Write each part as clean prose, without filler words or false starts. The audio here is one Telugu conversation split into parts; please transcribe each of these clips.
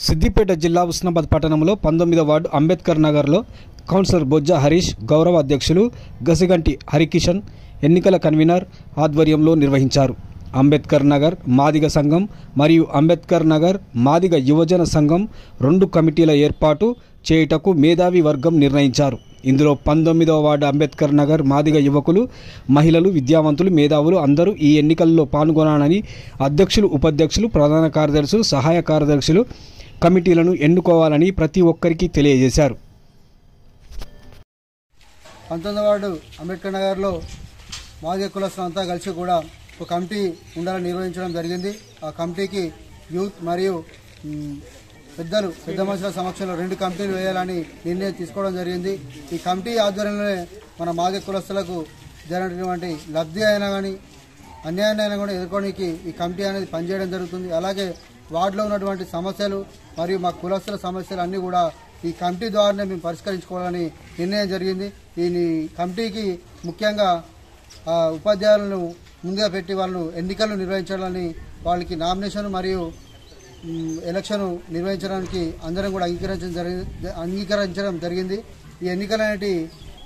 సిద్దిపేట జిల్లా ఉస్నాబాద్ పట్టణంలో 19వ వార్డు అంబేద్కర్ నగర్లో కౌన్సిలర్ బొజ్జ హరీష్ గౌరవ అధ్యక్షులు గసిగంటి హరికిషన్ ఎన్నికల కన్వీనర్ ఆధ్వర్యంలో నిర్వహించారు. అంబేద్కర్ నగర్ మాదిగ సంఘం మరియు అంబేద్కర్ నగర్ మాదిగ యువజన సంఘం 2 కమిటీల ఏర్పాటు చేయుటకు మేధావి వర్గం నిర్ణయించారు. ఇందులో 19వ వార్డు అంబేద్కర్ నగర్ మాదిగ యువకులు, మహిళలు, విద్యావంతులు, మేధావులు అందరూ ఈ ఎన్నికల్లో పాల్గొనాలని అధ్యక్షులు, ఉపాధ్యక్షులు, ప్రధాన కార్యదర్శులు, సహాయ కార్యదర్శులు కమిటీలను ఎన్నుకోవాలని ప్రతి ఒక్కరికి తెలియజేశారు. 19వ వార్డు అంబేద్కర్ నగర్లో మాదిగ కులస్తులు అంతా కలిసి కూడా ఒక కమిటీ ఉండాలని నిర్వహించడం జరిగింది. ఆ కమిటీకి యూత్ మరియు పెద్ద మనుషుల సమక్షంలో 2 కమిటీలు వేయాలని నిర్ణయం తీసుకోవడం జరిగింది. ఈ కమిటీ ఆధ్వర్యంలోనే మన మాదిగ కులస్తులకు జరిగినటువంటి లబ్ధి అయినా కానీ అన్యాయాన్ని అయినా కూడా ఎదుర్కోవడానికి ఈ కమిటీ అనేది పనిచేయడం జరుగుతుంది. అలాగే వార్డులో ఉన్నటువంటి సమస్యలు మరియు మా కులస్తుల సమస్యలు అన్నీ కూడా ఈ కమిటీ ద్వారానే మేము పరిష్కరించుకోవాలని నిర్ణయం జరిగింది. ఈ కమిటీకి ముఖ్యంగా ఉపాధ్యాయులను ముందుగా పెట్టి వాళ్ళు ఎన్నికలు నిర్వహించాలని, వాళ్ళకి నామినేషన్ మరియు ఎలక్షన్ నిర్వహించడానికి అందరం కూడా అంగీకరించడం జరిగింది. ఈ ఎన్నికలు అనేటి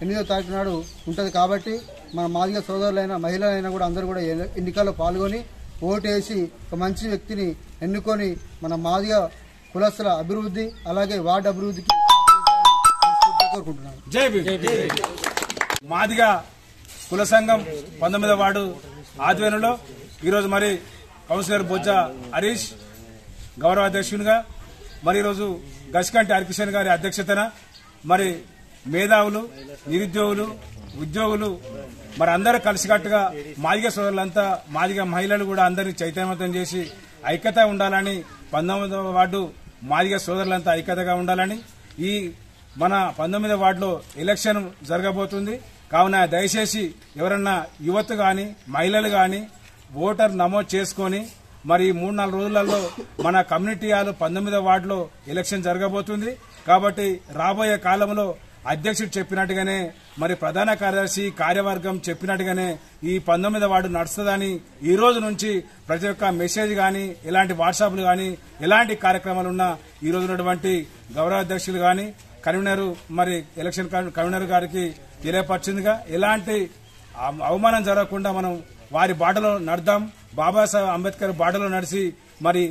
8వ తారీఖు నాడు ఉంటుంది కాబట్టి మన మాదిగ సోదరులైన మహిళలైనా కూడా అందరూ కూడా ఎన్నికల్లో పాల్గొని ఓటేసి ఒక మంచి వ్యక్తిని ఎన్నుకొని మన మాదిగ కులస్తుల అభివృద్ధి అలాగే వార్డు అభివృద్ధికి కోరుకుంటున్నాను. మాదిగ కుల సంఘం 19వ వార్డు ఆధ్వర్యంలో ఈరోజు మరి కౌన్సిలర్ బొజ్జ హరీష్ గౌరవ అధ్యక్షునిగా, మరి ఈరోజు గసిగంటి హరికిషన్ గారి అధ్యక్షతన మరి మేధావులు, నిరుద్యోగులు, ఉద్యోగులు మరి అందరూ కలిసికట్టుగా మాదిగ సోదరులంతా, మాదిగ మహిళలు కూడా అందరినీ చైతన్యవంతం చేసి ఐక్యత ఉండాలని, 19వ వార్డు మాదిగ సోదరులంతా ఐక్యతగా ఉండాలని, ఈ మన 19వ వార్డులో ఎలక్షన్ జరగబోతుంది కావున దయచేసి ఎవరన్నా యువత గాని మహిళలు గాని ఓటర్ నమోదు చేసుకొని మరి 3-4 రోజులలో మన కమ్యూనిటీ హాల్ 19వ వార్డులో ఎలక్షన్ జరగబోతుంది కాబట్టి రాబోయే కాలంలో అధ్యక్షుడు చెప్పినట్టుగానే మరి ప్రధాన కార్యదర్శి కార్యవర్గం చెప్పినట్టుగానే ఈ 19వ వార్డు నడుస్తుందని ఈ రోజు నుంచి ప్రతి ఒక్క మెసేజ్ గాని, ఎలాంటి వాట్సాప్లు గాని, ఎలాంటి కార్యక్రమాలు ఉన్నా ఈ రోజు ఉన్నటువంటి గౌరవ అధ్యక్షులు గాని కన్వీనర్ మరి ఎలక్షన్ కన్వీనర్ గారికి తెలియపరిచిందిగా ఎలాంటి అవమానం జరగకుండా మనం వారి బాటలో నడదాం. బాబాసాహెబ్ అంబేద్కర్ బాటలో నడిచి మరి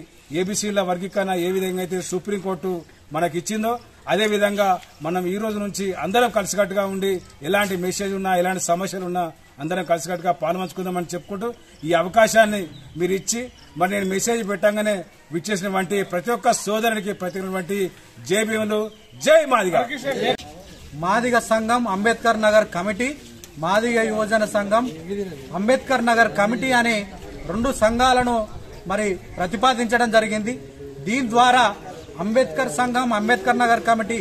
ఏబీసీల వర్గీకరణ ఏ విధంగా అయితే సుప్రీంకోర్టు మనకిచ్చిందో అదేవిధంగా మనం ఈ రోజు నుంచి అందరం కలిసికట్టుగా ఉండి ఎలాంటి మెసేజ్ ఉన్నా, ఎలాంటి సమస్యలున్నా అందరం కలిసికట్టుగా పాల్పంచుకుందామని చెప్పుకుంటూ ఈ అవకాశాన్ని మీరు ఇచ్చి మరి నేను మెసేజ్ పెట్టంగానే విచ్చేసినటువంటి ప్రతి ఒక్క సోదరునికి ప్రతి జై భీములు, జై మాదిగ. మాదిగ సంఘం అంబేద్కర్ నగర్ కమిటీ, మాదిగ యువజన సంఘం అంబేద్కర్ నగర్ కమిటీ అనే 2 సంఘాలను మరి ప్రతిపాదించడం జరిగింది. దీని ద్వారా అంబేద్కర్ సంఘం అంబేద్కర్ నగర్ కమిటీ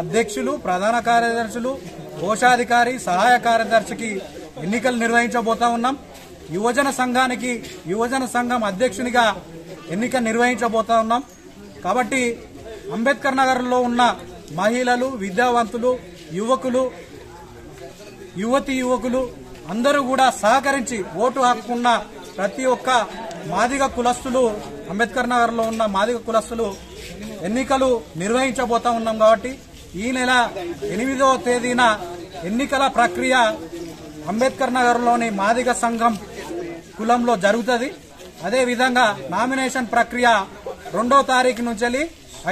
అధ్యక్షులు, ప్రధాన కార్యదర్శులు, కోశాధికారి, సహాయ కార్యదర్శికి ఎన్నికలు నిర్వహించబోతా ఉన్నాం. యువజన సంఘానికి యువజన సంఘం అధ్యక్షునిగా ఎన్నిక నిర్వహించబోతా ఉన్నాం. కాబట్టి అంబేద్కర్ నగర్లో ఉన్న మహిళలు, విద్యావంతులు, యువకులు అందరూ కూడా సహకరించి ఓటు హక్కున్న ప్రతి ఒక్క మాదిగ కులస్తులు, అంబేద్కర్ నగర్ లో ఉన్న మాదిగ కులస్తులు ఎన్నికలు నిర్వహించబోతా ఉన్నాం. కాబట్టి ఈ నెల 8వ తేదీన ఎన్నికల ప్రక్రియ అంబేద్కర్ నగర్ లోని మాదిగ సంఘం కులంలో జరుగుతుంది. అదేవిధంగా నామినేషన్ ప్రక్రియ 2వ తారీఖు నుంచి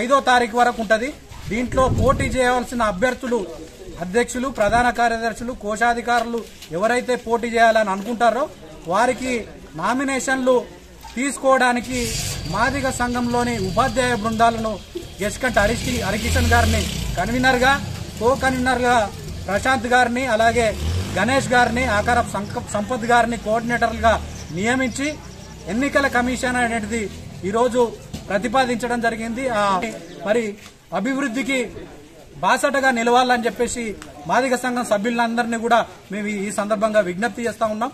5వ తారీఖు వరకు ఉంటుంది. దీంట్లో పోటీ చేయవలసిన అభ్యర్థులు అధ్యక్షులు, ప్రధాన కార్యదర్శులు, కోశాధికారులు ఎవరైతే పోటీ చేయాలని అనుకుంటారో వారికి నామినేషన్లు తీసుకోవడానికి మాదిగ సంఘంలోని ఉపాధ్యాయ బృందాలను గసిగంటి హరికిషన్ గారిని కన్వీనర్ గా, కో కన్వీనర్ గా ప్రశాంత్ గారిని, అలాగే గణేష్ గారిని, ఆకారప్ సంపత్ గారిని కోఆర్డినేటర్లుగా నియమించి ఎన్నికల కమిషన్ అనేది ఈరోజు ప్రతిపాదించడం జరిగింది. మరి అభివృద్ధికి బాసటగా నిలవాలని చెప్పేసి మాదిగ సంఘం సభ్యులందరినీ కూడా మేము ఈ సందర్భంగా విజ్ఞప్తి చేస్తా ఉన్నాం.